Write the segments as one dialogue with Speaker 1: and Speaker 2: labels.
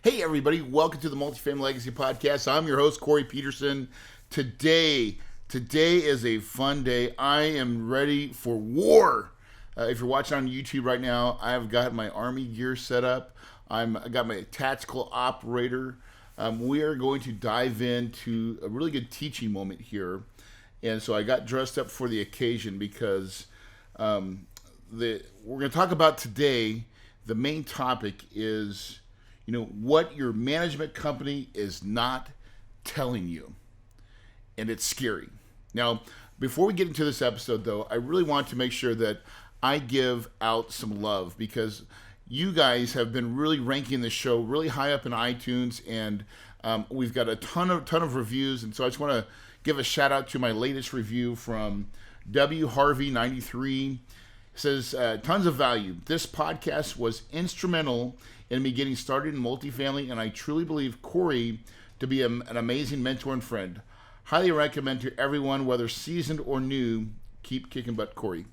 Speaker 1: Hey everybody, welcome to the Multifamily Legacy Podcast. I'm your host, Corey Peterson. Today is a fun day. I am ready for war. If you're watching on YouTube right now, I've got my Army gear set up. I got my tactical operator. We are going to dive into a really good teaching moment here. And so I got dressed up for the occasion because we're going to talk about today. The main topic is what your management company is not telling you. And it's scary. Now, before we get into this episode, though, I really want to make sure that I give out some love because you guys have been really ranking the show really high up in iTunes, and we've got a ton of reviews. And so I just want to give a shout out to my latest review from W Harvey 93. It says, tons of value. This podcast was instrumental in me getting started in multifamily, and I truly believe Corey to be an amazing mentor and friend. Highly recommend to everyone, whether seasoned or new, keep kicking butt, Corey.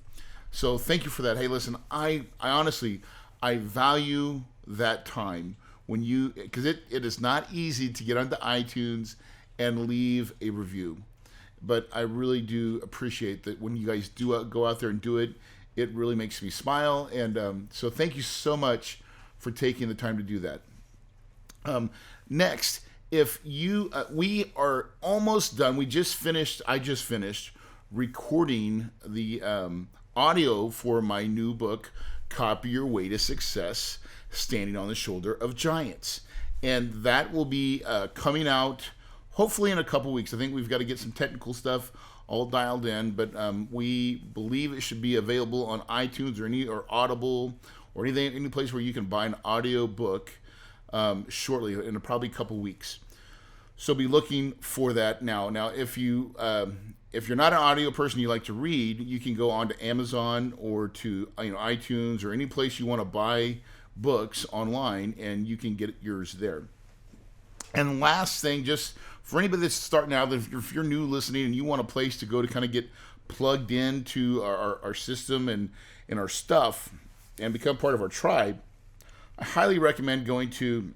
Speaker 1: So thank you for that. Hey, listen, I honestly, I value that time when you, because it is not easy to get onto iTunes and leave a review. But I really do appreciate that when you guys do go out there and do it. It really makes me smile. And so thank you so much for taking the time to do that. Next, if you, we are almost done. I just finished recording the audio for my new book, Copy Your Way to Success, Standing on the Shoulder of Giants. And that will be coming out hopefully in a couple weeks. I think we've got to get some technical stuff all dialed in, but we believe it should be available on iTunes or Audible or any place where you can buy an audio book shortly, in probably a couple weeks. So be looking for that now. Now, if you're not an audio person, you like to read, you can go on to Amazon or to iTunes or any place you want to buy books online, and you can get yours there. And last thing, just for anybody that's starting out, if you're new listening and you want a place to go to kind of get plugged into our system and our stuff and become part of our tribe, I highly recommend going to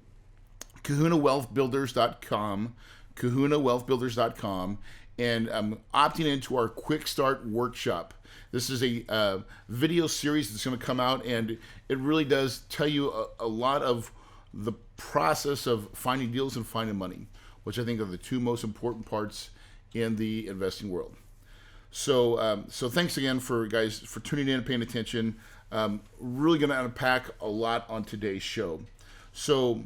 Speaker 1: kahunawealthbuilders.com, and opting into our Quick Start Workshop. This is a video series that's going to come out, and it really does tell you a lot of the process of finding deals and finding money, which I think are the two most important parts in the investing world. So thanks again for tuning in and paying attention. Really going to unpack a lot on today's show. So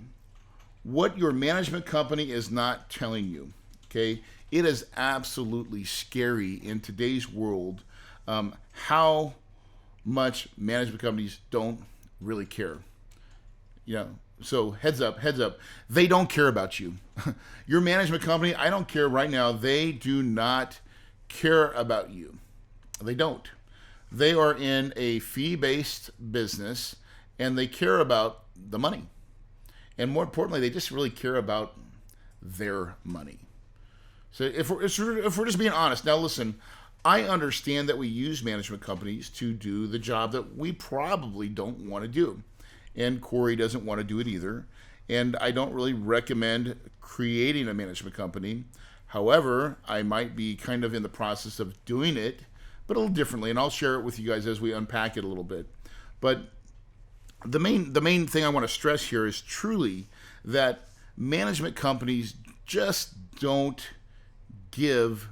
Speaker 1: what your management company is not telling you, okay? It is absolutely scary in today's world how much management companies don't really care. So heads up, they don't care about you. Your management company, I don't care right now, they do not care about you. They don't. They are in a fee-based business, and they care about the money. And more importantly, they just really care about their money. So if we're just being honest, now listen, I understand that we use management companies to do the job that we probably don't want to do. And Corey doesn't want to do it either. And I don't really recommend creating a management company. However, I might be kind of in the process of doing it, but a little differently. And I'll share it with you guys as we unpack it a little bit. But the main thing I want to stress here is truly that management companies just don't give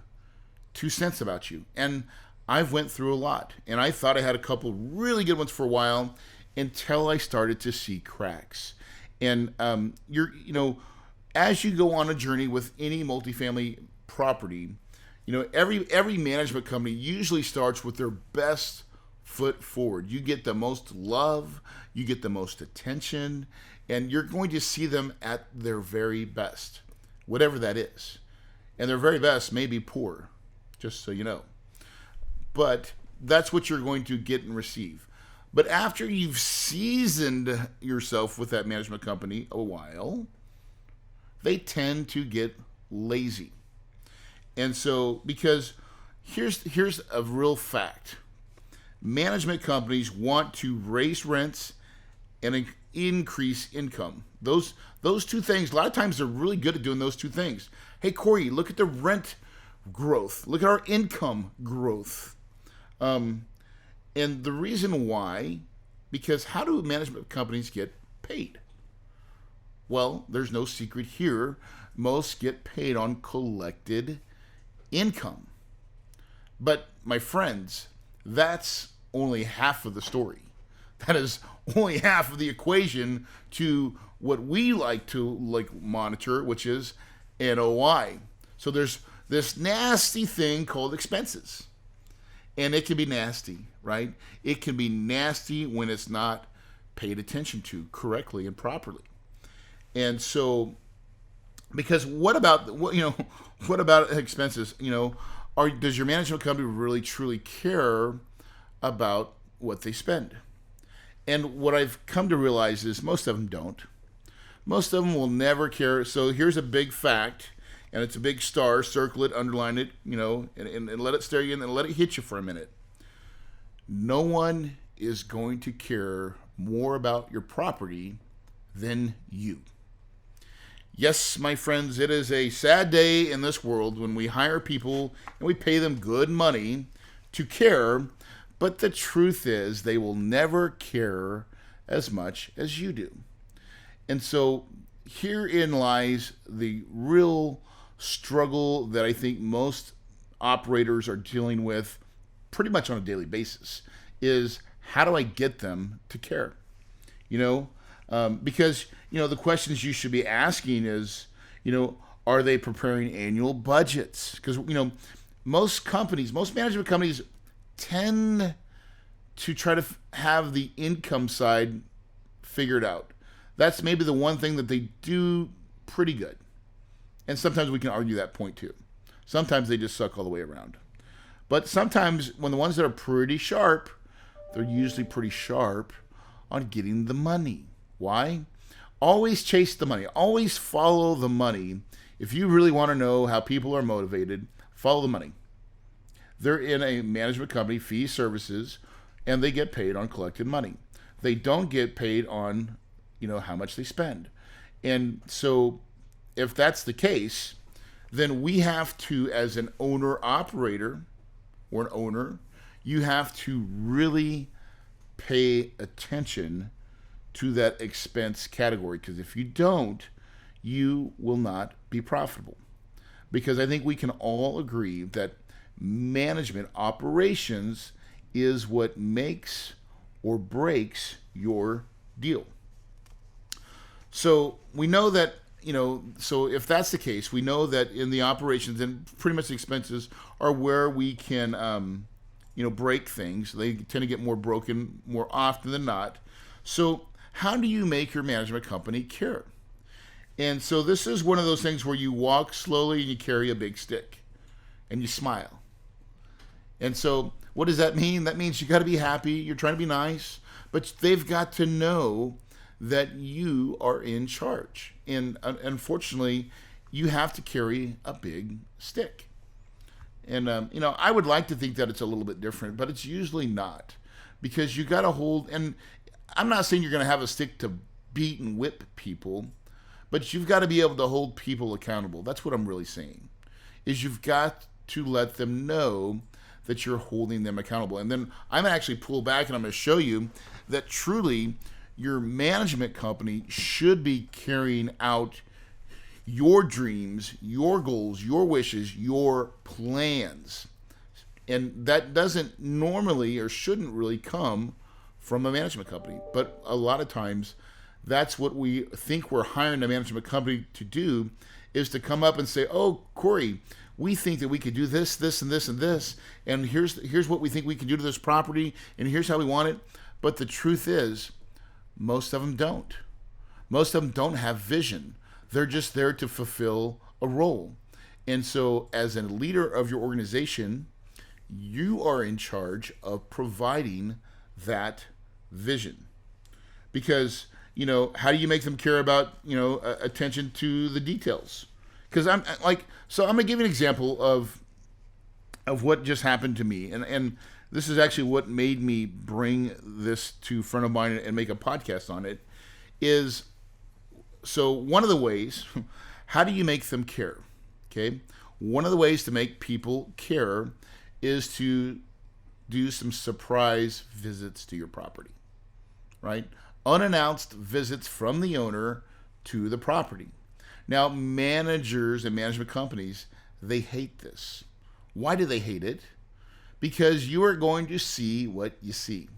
Speaker 1: 2 cents about you. And I've went through a lot. And I thought I had a couple really good ones for a while, until I started to see cracks. And as you go on a journey with any multifamily property, every management company usually starts with their best foot forward. You get the most love, you get the most attention, and you're going to see them at their very best, whatever that is. And their very best may be poor, just so you know. But that's what you're going to get and receive. But after you've seasoned yourself with that management company a while, they tend to get lazy. And so, because here's a real fact. Management companies want to raise rents and increase income. Those two things, a lot of times they're really good at doing those two things. Hey, Corey, look at the rent growth. Look at our income growth. And the reason why, because how do management companies get paid? Well, there's no secret here. Most get paid on collected income. But my friends, that's only half of the story. That is only half of the equation to what we like to monitor, which is NOI. So there's this nasty thing called expenses. And it can be nasty, right? It can be nasty when it's not paid attention to correctly and properly. And so, because what about expenses? Does your management company really truly care about what they spend? And what I've come to realize is most of them don't. Most of them will never care. So here's a big fact, and it's a big star. Circle it, underline it, and let it stare you in and let it hit you for a minute. No one is going to care more about your property than you. Yes, my friends, it is a sad day in this world when we hire people and we pay them good money to care, but the truth is they will never care as much as you do. And so herein lies the real struggle that I think most operators are dealing with pretty much on a daily basis is how do I get them to care? Because the questions you should be asking is, are they preparing annual budgets? Because, most management companies tend to try to have the income side figured out. That's maybe the one thing that they do pretty good. And sometimes we can argue that point too. Sometimes they just suck all the way around. But sometimes when the ones that are pretty sharp, they're usually pretty sharp on getting the money. Why? Always chase the money. Always follow the money. If you really want to know how people are motivated, follow the money. They're in a management company, fee services, and they get paid on collected money. They don't get paid on, how much they spend. And so if that's the case, then we have to, as an owner-operator or an owner, you have to really pay attention to that expense category, because if you don't, you will not be profitable. Because I think we can all agree that management operations is what makes or breaks your deal. So we know that, so if that's the case, we know that in the operations, and pretty much the expenses are where we can, break things. They tend to get more broken more often than not. So how do you make your management company care? And so this is one of those things where you walk slowly and you carry a big stick and you smile. And so what does that mean? That means you got to be happy. You're trying to be nice, but they've got to know that you are in charge. And unfortunately, you have to carry a big stick. And, I would like to think that it's a little bit different, but it's usually not, because you got to hold, and I'm not saying you're going to have a stick to beat and whip people, but you've got to be able to hold people accountable. That's what I'm really saying, is you've got to let them know that you're holding them accountable. And then I'm going to actually pull back and I'm going to show you that truly your management company should be carrying out your dreams, your goals, your wishes, your plans. And that doesn't normally or shouldn't really come from a management company. But a lot of times that's what we think we're hiring a management company to do, is to come up and say, oh, Corey, we think that we could do this, this, and this, and this, and here's what we think we can do to this property, and here's how we want it. But the truth is, most of them don't. Most of them don't have vision. They're just there to fulfill a role. And so as a leader of your organization, you are in charge of providing that vision. Because, how do you make them care about, attention to the details? Because I'm going to give you an example of what just happened to me. And this is actually what made me bring this to a friend of mine and make a podcast on it, is, so one of the ways, how do you make them care? Okay. One of the ways to make people care is to do some surprise visits to your property, right? Unannounced visits from the owner to the property. Now, managers and management companies, they hate this. Why do they hate it? Because you are going to see what you see.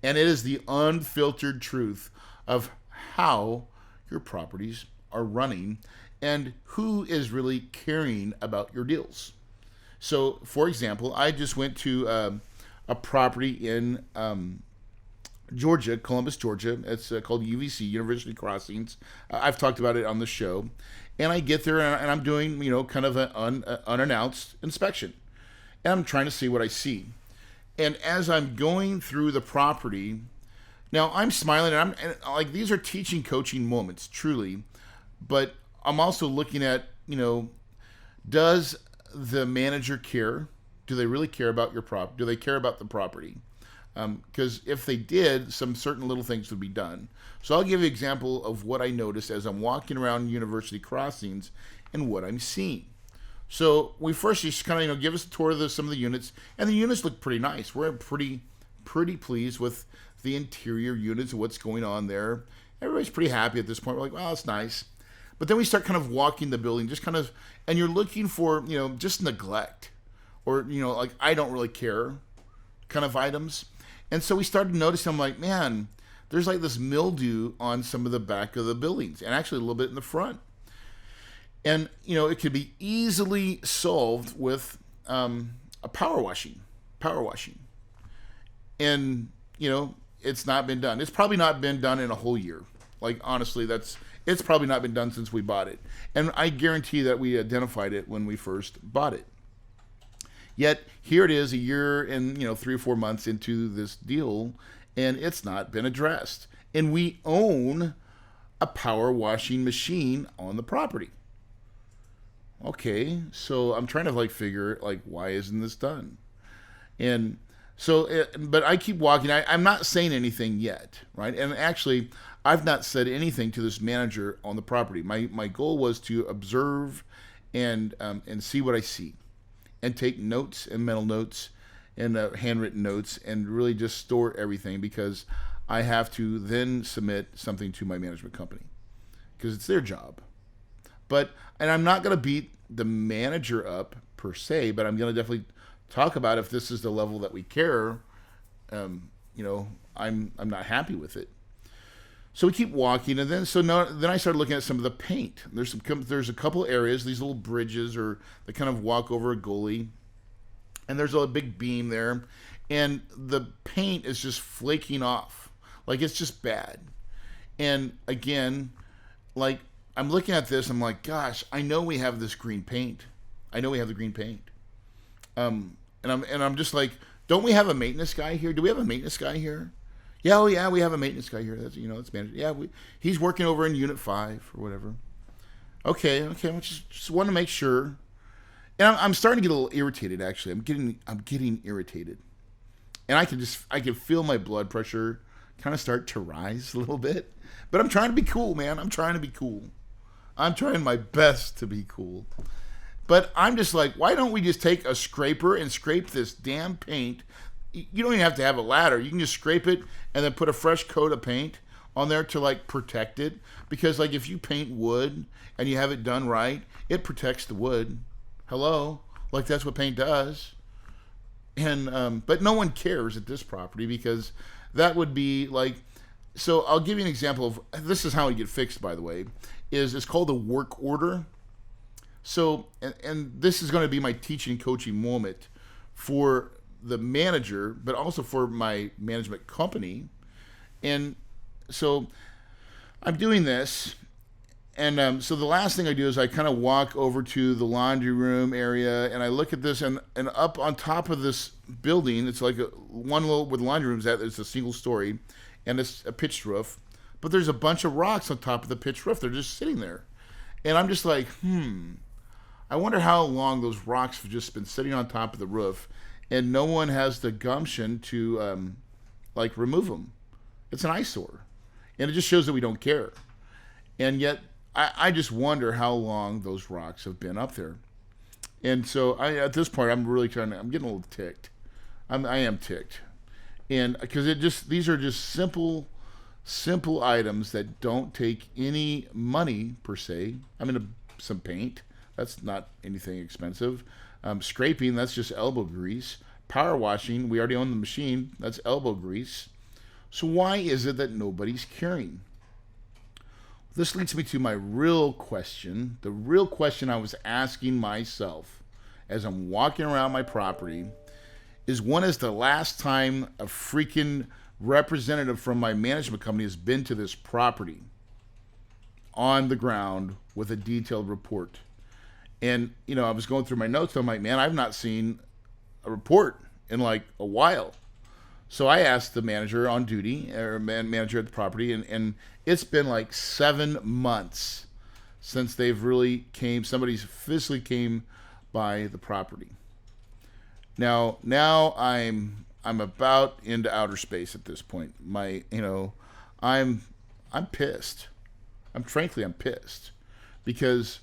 Speaker 1: And it is the unfiltered truth of how your properties are running and who is really caring about your deals. So, for example, I just went to a property in Georgia, Columbus, Georgia. It's called UVC, University Crossings. I've talked about it on the show. And I get there and I'm doing, kind of an unannounced inspection. And I'm trying to see what I see. And as I'm going through the property, now I'm smiling and like, these are teaching, coaching moments, truly. But I'm also looking at, does the manager care? Do they really care about your prop? Do they care about the property? Because if they did, some certain little things would be done. So I'll give you an example of what I noticed as I'm walking around University Crossings and what I'm seeing. So we first just kind of give us a tour of some of the units, and the units look pretty nice. We're pretty pleased with the interior units and what's going on there. Everybody's pretty happy at this point. We're like, well, that's nice. But then we start kind of walking the building, just kind of, and you're looking for, just neglect or, like, I don't really care kind of items. And so we started noticing, I'm like, man, there's like this mildew on some of the back of the buildings and actually a little bit in the front. And, it could be easily solved with a power washing. And, it's not been done. It's probably not been done in a whole year. Like, honestly, it's probably not been done since we bought it. And I guarantee that we identified it when we first bought it. Yet here it is a year and 3 or 4 months into this deal, and it's not been addressed. And we own a power washing machine on the property. Okay, so I'm trying to figure why isn't this done? And so, but I keep walking. I'm not saying anything yet, right? And actually, I've not said anything to this manager on the property. My goal was to observe and see what I see, and take notes and mental notes and handwritten notes and really just store everything, because I have to then submit something to my management company because it's their job. And I'm not going to beat the manager up per se, but I'm going to definitely talk about if this is the level that we care. I'm not happy with it. So we keep walking, and then I started looking at some of the paint. There's a couple areas, these little bridges, or they kind of walk over a gully, and there's a big beam there, and the paint is just flaking off, like it's just bad. And again, like I'm looking at this, I'm like, gosh, I know we have this green paint. I know we have the green paint. And I'm just like, don't we have a maintenance guy here? Do we have a maintenance guy here? Yeah, oh yeah, we have a maintenance guy here. That's that's manager. Yeah, he's working over in Unit 5 or whatever. Okay. I just want to make sure. And I'm starting to get a little irritated. Actually, I'm getting irritated, and I can feel my blood pressure kind of start to rise a little bit. But I'm trying to be cool, man. I'm trying to be cool. I'm trying my best to be cool. But I'm just like, why don't we just take a scraper and scrape this damn paint? You don't even have to have a ladder. You can just scrape it and then put a fresh coat of paint on there to protect it. Because if you paint wood and you have it done right, it protects the wood. Hello? That's what paint does. And but no one cares at this property, because that would be so I'll give you an example of, this is how it get fixed, by the way, it's called a work order. So, and this is going to be my teaching, coaching moment for the manager, but also for my management company. And so I'm doing this. And so the last thing I do is I kind of walk over to the laundry room area, and I look at this, and up on top of this building, it's like one little, where the laundry room's at, it's a single story, and it's a pitched roof, but there's a bunch of rocks on top of the pitched roof. They're just sitting there. And I'm just like, I wonder how long those rocks have just been sitting on top of the roof, and no one has the gumption to remove them. It's an eyesore. And it just shows that we don't care. And yet, I just wonder how long those rocks have been up there. And so at this point, I'm getting a little ticked. I am ticked. And because these are just simple items that don't take any money per se. I mean, some paint, that's not anything expensive. Scraping, that's just elbow grease. Power washing, we already own the machine, that's elbow grease. So why is it that nobody's caring? This leads me to my real question. The real question I was asking myself as I'm walking around my property is, when is the last time a freaking representative from my management company has been to this property on the ground with a detailed report? And, I was going through my notes. I'm like, man, I've not seen a report in like a while. So I asked the manager on duty, or manager at the property, and it's been like 7 months since somebody's physically came by the property. Now I'm about into outer space at this point. I'm pissed. I'm pissed because,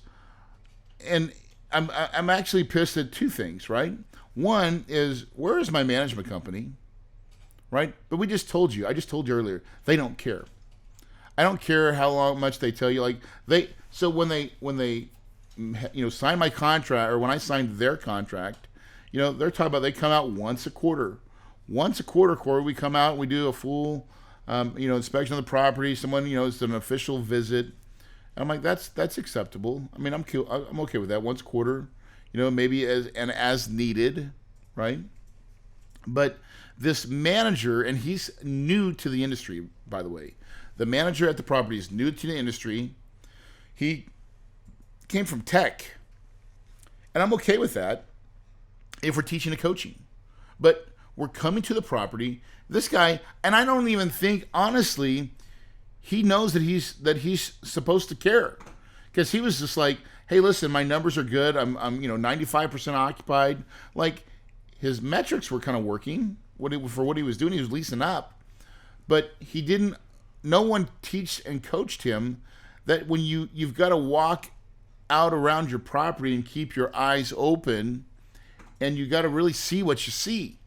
Speaker 1: and I'm actually pissed at two things, right? One is, where is my management company? Right? But I just told you earlier, they don't care. I don't care how much they tell you. Like when they sign my contract, or when I signed their contract, they're talking about they come out once a quarter. Once a quarter, Corey, we come out, we do a full, inspection of the property. Someone, it's an official visit. And I'm like, that's acceptable. I mean, I'm okay with that. Once a quarter, maybe as needed, right? But this manager, and he's new to the industry, by the way. The manager at the property is new to the industry. He came from tech. And I'm okay with that if we're teaching and coaching. But we're coming to the property. This guy, and I don't even think, honestly, he knows that he's supposed to care. Because he was just like, hey, listen, my numbers are good. I'm 95% occupied. Like, his metrics were kind of working for what he was doing. He was leasing up. But no one teached and coached him that when you've got to walk out around your property and keep your eyes open, and you got to really see what you see.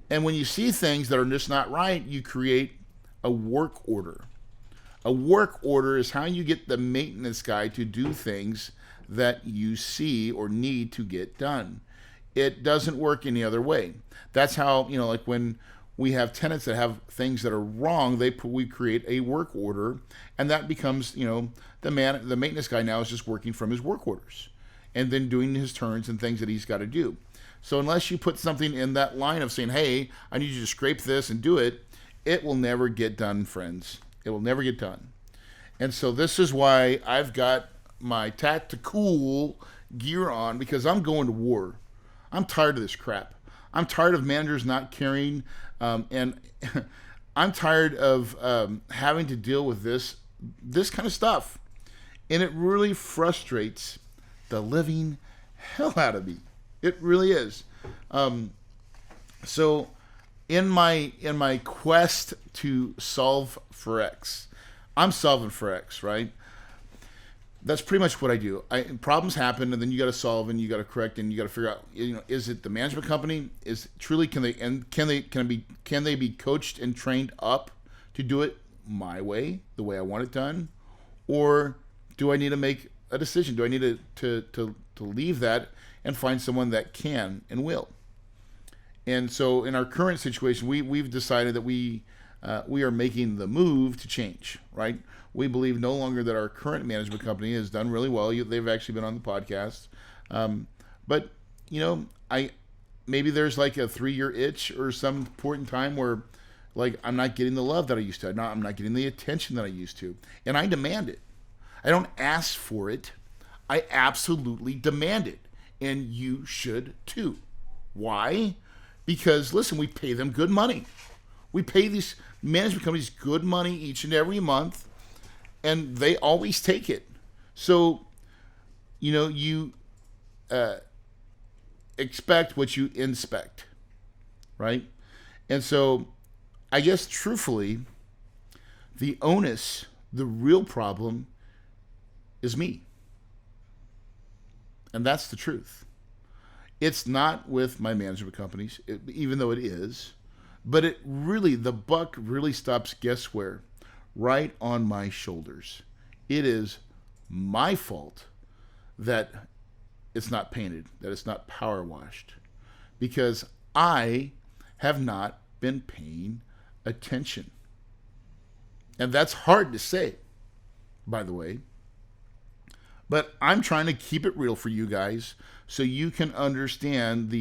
Speaker 1: And when you see things that are just not right, you create a work order. A work order is how you get the maintenance guy to do things that you see or need to get done. It doesn't work any other way. That's how, like when we have tenants that have things that are wrong, we create a work order, and that becomes, the maintenance guy now is just working from his work orders and then doing his turns and things that he's got to do. So unless you put something in that line of saying, hey, I need you to scrape this and do it, it will never get done, friends. It will never get done. And so this is why I've got my tactical gear on, because I'm going to war. I'm tired of this crap. I'm tired of managers not caring, and I'm tired of having to deal with this kind of stuff. And it really frustrates the living hell out of me. It really is. So in my quest to solve for X, I'm solving for X, right? That's pretty much what I do. Problems happen, and then you got to solve, and you got to correct, and you got to figure out, is it the management company? Can they be coached and trained up to do it my way, the way I want it done, or do I need to make a decision? Do I need to leave that and find someone that can and will? And so, in our current situation, we've decided that we are making the move to change, right? We believe no longer that our current management company has done really well. They've actually been on the podcast. But, maybe there's like a 3-year itch or some point in time where, like, I'm not getting the love that I used to. I'm not getting the attention that I used to. And I demand it. I don't ask for it. I absolutely demand it. And you should too. Why? Because, listen, we pay them good money. We pay these management companies good money each and every month, and they always take it. So, you expect what you inspect, right? And so, I guess truthfully, The onus, the real problem, is me. And that's the truth. It's not with my management companies, even though it is, but the buck really stops, guess where? Right on my shoulders. It is my fault that it's not painted, that it's not power washed, because I have not been paying attention. And that's hard to say, by the way. But I'm trying to keep it real for you guys so you can understand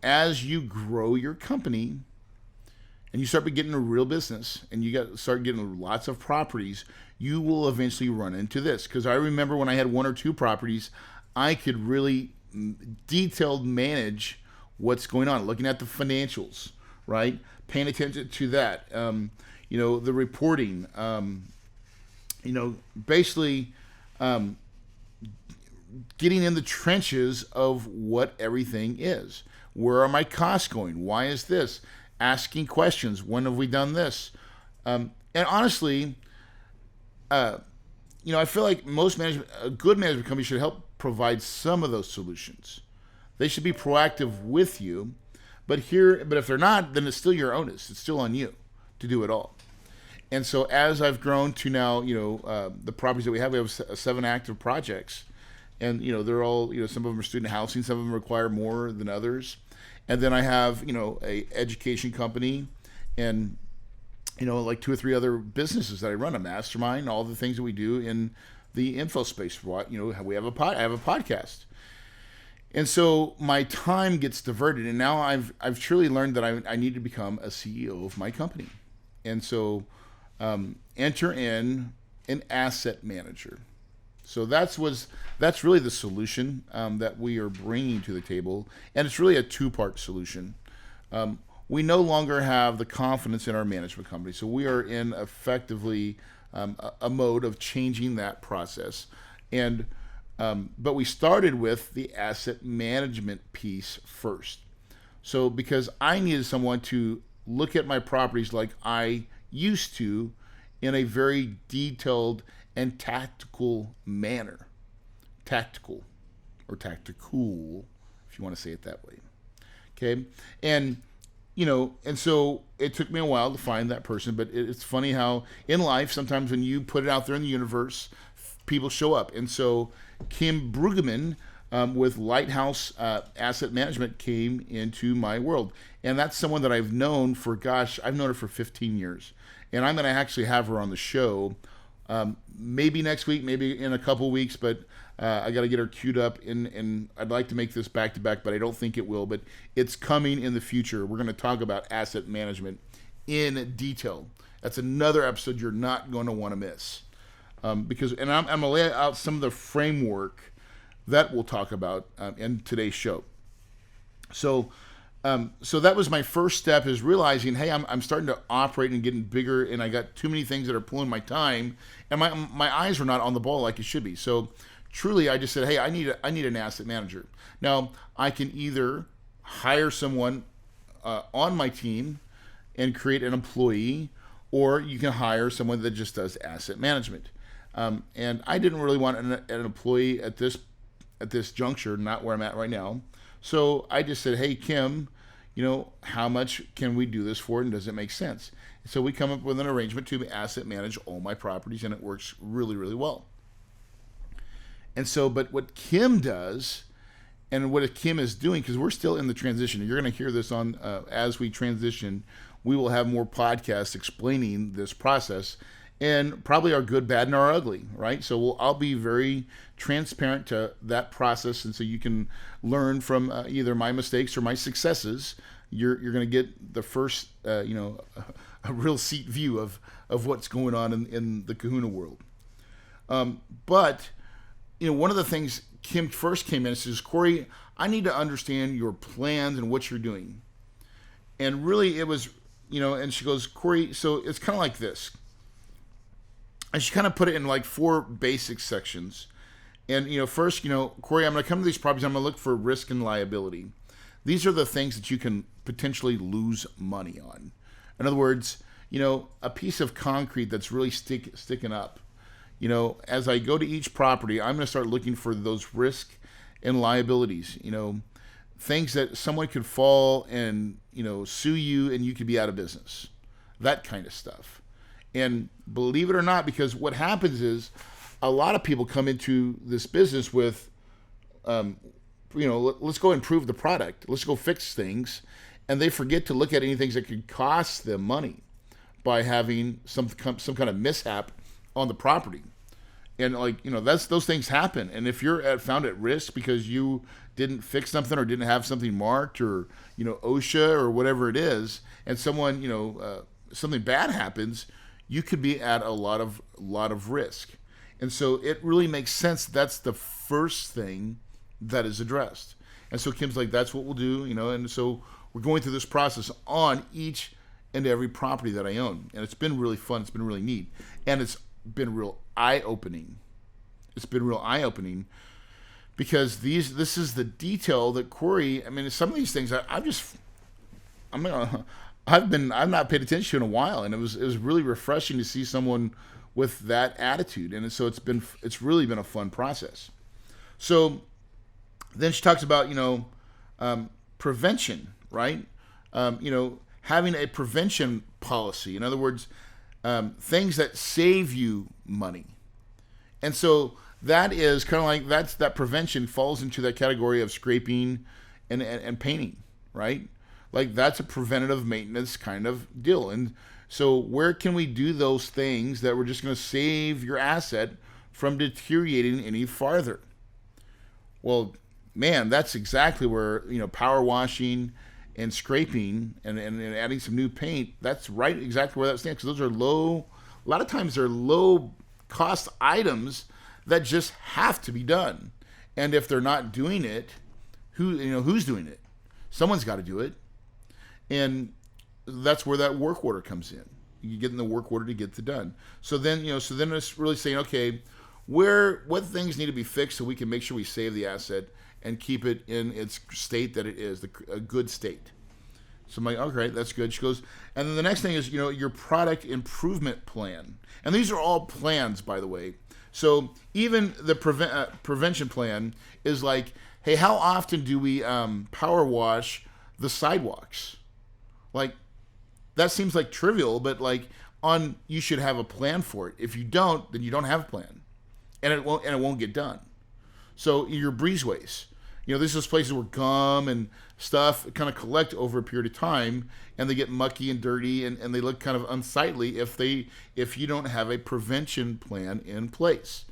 Speaker 1: as you grow your company and you start getting a real business and you start getting lots of properties, you will eventually run into this. Because I remember when I had 1 or 2 properties, I could really detailed manage what's going on, looking at the financials, right? Paying attention to that, the reporting, basically getting in the trenches of what everything is. Where are my costs going? Why is this? Asking questions. When have we done this? And honestly, I feel like a good management company should help provide some of those solutions. They should be proactive with you, but if they're not, then it's still your onus. It's still on you to do it all. And so as I've grown to now, the properties that we have 7 active projects, and they're all, some of them are student housing, some of them require more than others, and then I have a education company, and like 2 or 3 other businesses that I run, a mastermind, all the things that we do in the info space. I have a podcast. And so my time gets diverted, and now I've truly learned that I need to become a CEO of my company. And so enter in an asset manager. So that's really the solution that we are bringing to the table, and it's really a 2-part solution. We no longer have the confidence in our management company, so we are in effectively a mode of changing that process. And but we started with the asset management piece first. So because I needed someone to look at my properties like I used to, in a very detailed and tactical manner. Tactical, or tactical, if you want to say it that way. Okay? And so it took me a while to find that person, but it's funny how in life, sometimes when you put it out there in the universe, people show up. And so Kim Brueggemann with Lighthouse Asset Management came into my world. And that's someone that I've known I've known her for 15 years. And I'm going to actually have her on the show maybe next week, maybe in a couple weeks, but I got to get her queued up, and I'd like to make this back-to-back, but I don't think it will, but it's coming in the future. We're going to talk about asset management in detail. That's another episode you're not going to want to miss. I'm going to lay out some of the framework that we'll talk about in today's show. So that was my first step, is realizing, hey, I'm starting to operate and getting bigger, and I got too many things that are pulling my time, and my eyes are not on the ball like it should be. So truly, I just said, hey, I need an asset manager. Now, I can either hire someone on my team and create an employee, or you can hire someone that just does asset management. And I didn't really want an employee at this juncture, not where I'm at right now. So I just said, hey, Kim, how much can we do this for, and does it make sense? So we come up with an arrangement to asset manage all my properties, and it works really, really well. And so, but what Kim does, and what Kim is doing, because we're still in the transition, and you're going to hear this on as we transition, we will have more podcasts explaining this process, and probably our good, bad, and our ugly, right? So I'll be very transparent to that process, and so you can learn from either my mistakes or my successes. You're going to get the first, a real seat view of what's going on in the Kahuna world. But one of the things Kim first came in and says, Corey, I need to understand your plans and what you're doing. And really it was, and she goes, Corey, so it's kind of like this. And she kind of put it in like 4 basic sections. And, first, Corey, I'm going to come to these properties. I'm going to look for risk and liability. These are the things that you can potentially lose money on. In other words, a piece of concrete that's really sticking up. As I go to each property, I'm going to start looking for those risk and liabilities. Things that someone could fall and sue you and you could be out of business. That kind of stuff. And believe it or not, because what happens is a lot of people come into this business with, let's go improve the product. Let's go fix things. And they forget to look at any things that could cost them money by having some kind of mishap on the property. And those things happen. And if you're found at risk because you didn't fix something or didn't have something marked or, OSHA or whatever it is, and someone, something bad happens, you could be at a lot of risk. And so it really makes sense. That's the first thing that is addressed. And so Kim's like, that's what we'll do, and so we're going through this process on each and every property that I own. And it's been really fun. It's been really neat. And it's been real eye-opening. It's been real eye-opening because this is the detail that Corey, some of these things I've not paid attention to in a while, and it was really refreshing to see someone with that attitude. And so it's really been a fun process. So then she talks about, prevention, right? Having a prevention policy. In other words, things that save you money. And so that is kind of like that prevention falls into that category of scraping and painting, right? Like that's a preventative maintenance kind of deal. And so where can we do those things that we're just going to save your asset from deteriorating any farther? Well, man, that's exactly where, power washing and scraping and adding some new paint, that's right exactly where that stands. Because those are a lot of times they're low cost items that just have to be done. And if they're not doing it, who's doing it? Someone's got to do it. And that's where that work order comes in. You get in the work order to get it done. So then it's really saying, okay, what things need to be fixed so we can make sure we save the asset and keep it in its state that it is, a good state. So I'm like, okay, that's good. She goes, and then the next thing is, your product improvement plan. And these are all plans, by the way. So even the prevention plan is like, hey, how often do we power wash the sidewalks? Like, that seems like trivial, but you should have a plan for it. If you don't, then you don't have a plan, and it won't get done. So your breezeways, this is places where gum and stuff kind of collect over a period of time, and they get mucky and dirty, and they look kind of unsightly if you don't have a prevention plan in place.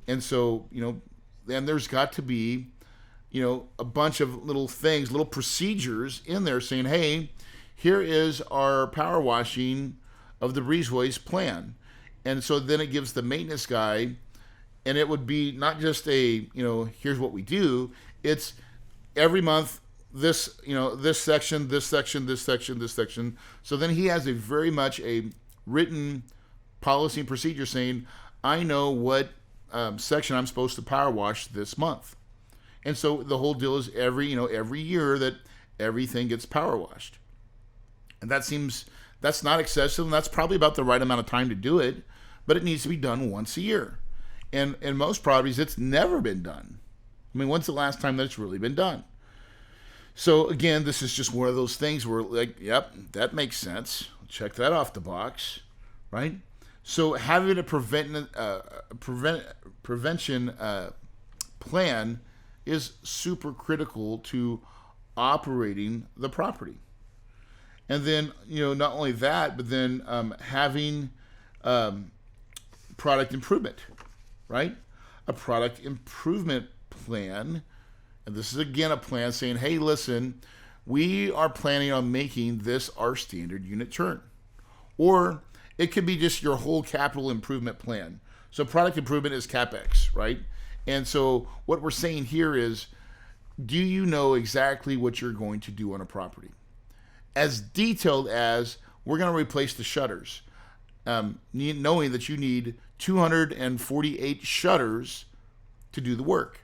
Speaker 1: And so, then there's got to be, a bunch of little things, little procedures in there saying, hey, here is our power washing of the breezeways plan. And so then it gives the maintenance guy, and it would be not just here's what we do. It's every month, this section, this section, this section, this section. So then he has very much a written policy and procedure saying, I know what section I'm supposed to power wash this month. And so the whole deal is every year that everything gets power washed. And that's not excessive, and that's probably about the right amount of time to do it, but it needs to be done once a year. And in most properties, it's never been done. When's the last time that it's really been done? So again, this is just one of those things where yep, that makes sense. Check that off the box, right? So having a prevention plan is super critical to operating the property. And then, not only that, but then having product improvement, right? A product improvement plan. And this is, again, a plan saying, hey, listen, we are planning on making this our standard unit turn. Or it could be just your whole capital improvement plan. So product improvement is CapEx, right? And so what we're saying here is, do you know exactly what you're going to do on a property? As detailed as we're going to replace the shutters, knowing that you need 248 shutters to do the work,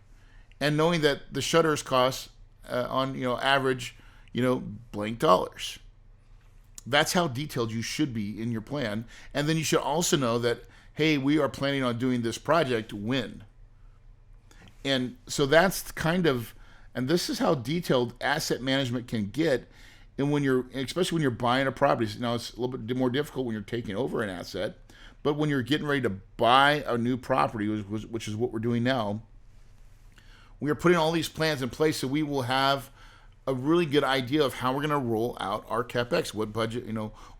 Speaker 1: and knowing that the shutters cost on average blank dollars. That's how detailed you should be in your plan. And then you should also know that, hey, we are planning on doing this project when. And so that's kind of, and this is how detailed asset management can get. And when you're, especially when you're buying a property, now it's a little bit more difficult when you're taking over an asset, but when you're getting ready to buy a new property, which is what we're doing now, we are putting all these plans in place so we will have a really good idea of how we're going to roll out our CapEx, what budget,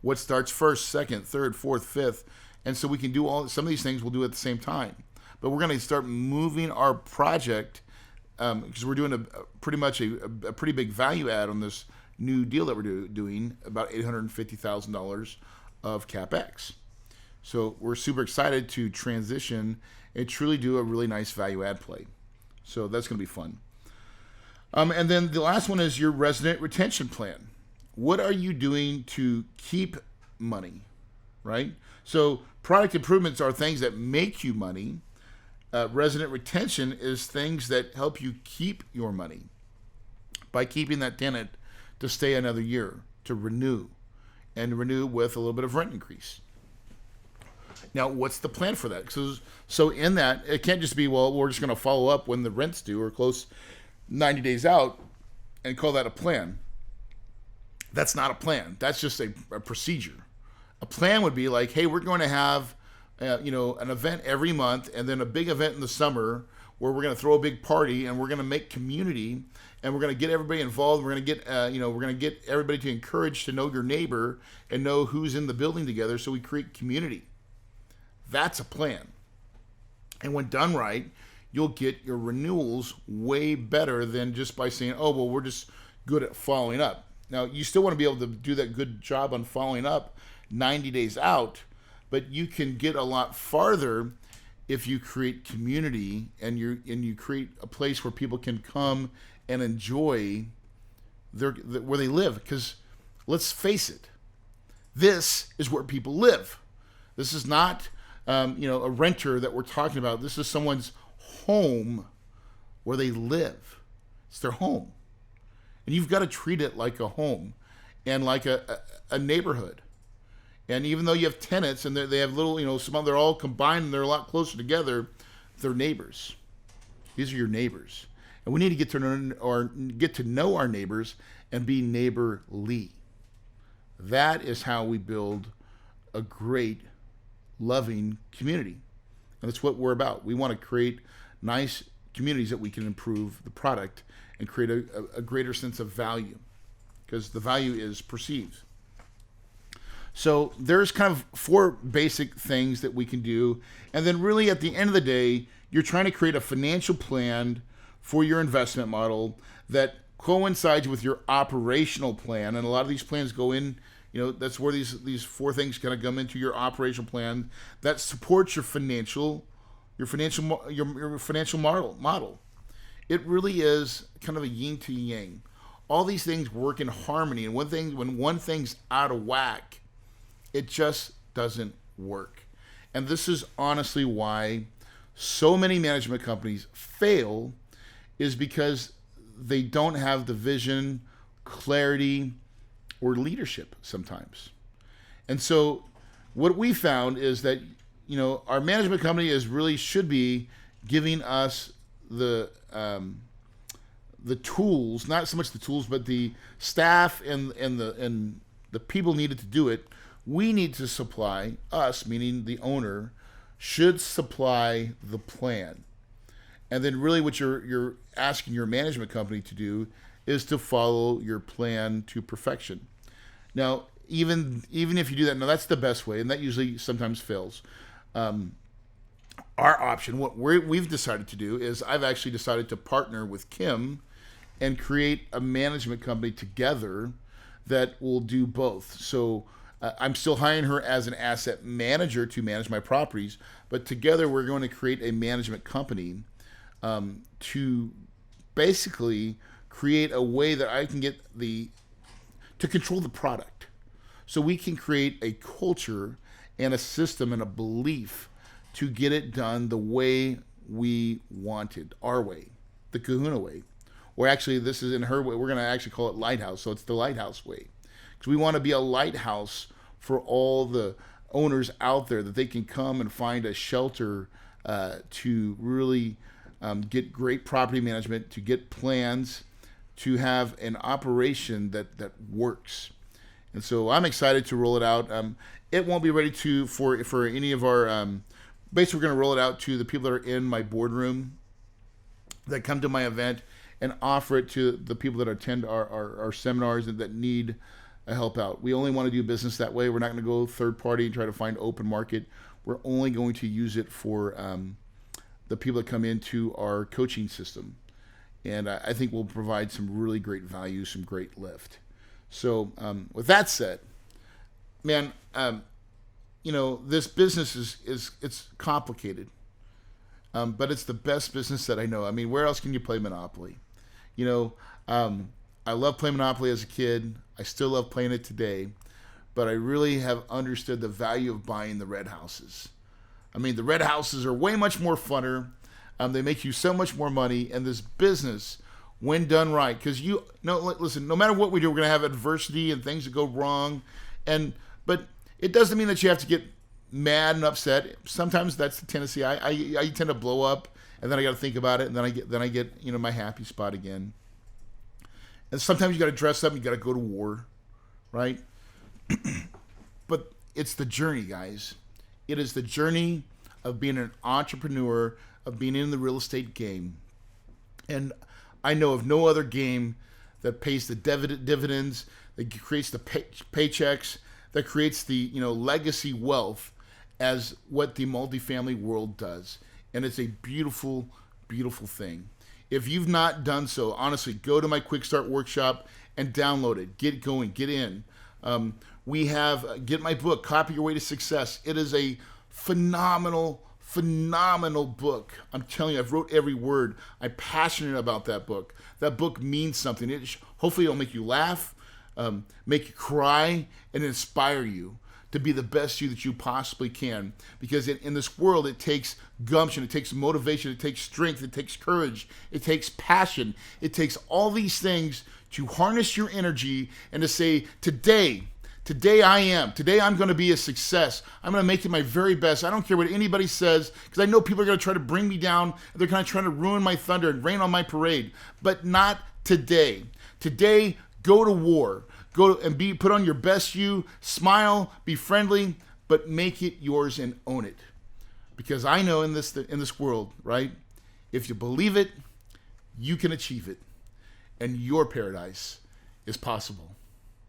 Speaker 1: what starts first, second, third, fourth, fifth. And so we can do some of these things we'll do at the same time. But we're going to start moving our project because we're doing pretty much a pretty big value add on this new deal that we're doing, about $850,000 of CapEx. So we're super excited to transition and truly do a really nice value add play. So that's going to be fun. And then the last one is your resident retention plan. What are you doing to keep money, right? So product improvements are things that make you money. Resident retention is things that help you keep your money by keeping that tenant to stay another year, to renew, and renew with a little bit of rent increase. Now, what's the plan for that? So in that, it can't just be, well, we're just going to follow up when the rent's due or close 90 days out and call that a plan. That's not a plan. That's just a procedure. A plan would be like, hey, we're going to have an event every month and then a big event in the summer where we're going to throw a big party and we're going to make community and we're going to get everybody involved. We're going to get we're going to get everybody to encourage to know your neighbor and know who's in the building together, so we create community. That's a plan. And when done right, you'll get your renewals way better than just by saying, oh, well, we're just good at following up. Now, you still want to be able to do that good job on following up 90 days out, but you can get a lot farther if you create community and you create a place where people can come and enjoy where they live. Because let's face it, this is where people live. This is not a renter that we're talking about. This is someone's home where they live. It's their home. And you've got to treat it like a home and like a neighborhood. And even though you have tenants and they have little, they're all combined and they're a lot closer together, they're neighbors. These are your neighbors. And we need to get to know our neighbors and be neighborly. That is how we build a great, loving community. And that's what we're about. We want to create nice communities that we can improve the product and create a greater sense of value, because the value is perceived. So there's kind of 4 basic things that we can do. And then really at the end of the day, you're trying to create a financial plan for your investment model that coincides with your operational plan. And a lot of these plans go in, that's where these 4 things kind of come into your operational plan that supports your financial model. It really is kind of a yin to yang. All these things work in harmony, and when one thing's out of whack, it just doesn't work. And this is honestly why so many management companies fail, is because they don't have the vision, clarity, or leadership sometimes. And so what we found is that, our management company should be giving us the tools, not so much the tools, but the staff and the people needed to do it. We need to supply, us, meaning the owner, should supply the plan. And then really what you're asking your management company to do is to follow your plan to perfection. Now, even if you do that, now that's the best way, and that usually sometimes fails. Our option, what we've decided to do, is I've actually decided to partner with Kim and create a management company together that will do both. So I'm still hiring her as an asset manager to manage my properties, but together we're going to create a management company to basically create a way that I can get to control the product. So we can create a culture and a system and a belief to get it done the way we wanted, our way, the Kahuna way. Or actually, this is in her way. We're going to actually call it Lighthouse. So it's the Lighthouse Way, because we want to be a lighthouse for all the owners out there, that they can come and find a shelter to really get great property management, to get plans, to have an operation that works. And so I'm excited to roll it out. It won't be ready for any of our. Basically, we're going to roll it out to the people that are in my boardroom that come to my event, and offer it to the people that attend our seminars and that need a help out. We only want to do business that way. We're not going to go third party and try to find open market. We're only going to use it for the people that come into our coaching system. And I think we'll provide some really great value, some great lift. So with that said, man, this business is it's complicated, but it's the best business that I know. I mean, where else can you play Monopoly? I love playing Monopoly as a kid. I still love playing it today, but I really have understood the value of buying the red houses. I mean, the red houses are way much more funner. They make you so much more money, and this business, when done right, because listen, no matter what we do, we're going to have adversity and things that go wrong, but it doesn't mean that you have to get mad and upset. Sometimes that's the tendency. I tend to blow up, and then I got to think about it, and then I get my happy spot again. And sometimes you got to dress up, and you got to go to war, right? But it's the journey, guys. It is the journey of being an entrepreneur, of being in the real estate game. And I know of no other game that pays the dividends, that creates the paychecks, that creates the legacy wealth as what the multifamily world does. And it's a beautiful, beautiful thing. If you've not done so, honestly, go to my Quick Start workshop and download it. Get going, get in. We have, get my book, Copy Your Way to Success. It is a phenomenal book. I'm telling you, I've wrote every word. I'm passionate about that book. That book means something. Hopefully it'll make you laugh, make you cry, and inspire you to be the best you that you possibly can. Because in this world, it takes gumption, it takes motivation, it takes strength, it takes courage, it takes passion. It takes all these things to harness your energy and to say, today I'm going to be a success. I'm going to make it my very best. I don't care what anybody says, because I know people are going to try to bring me down. They're kind of trying to ruin my thunder and rain on my parade. But not today. Today, go to war. Go and put on your best you, smile, be friendly, but make it yours and own it. Because I know in this world, right, if you believe it, you can achieve it. And your paradise is possible.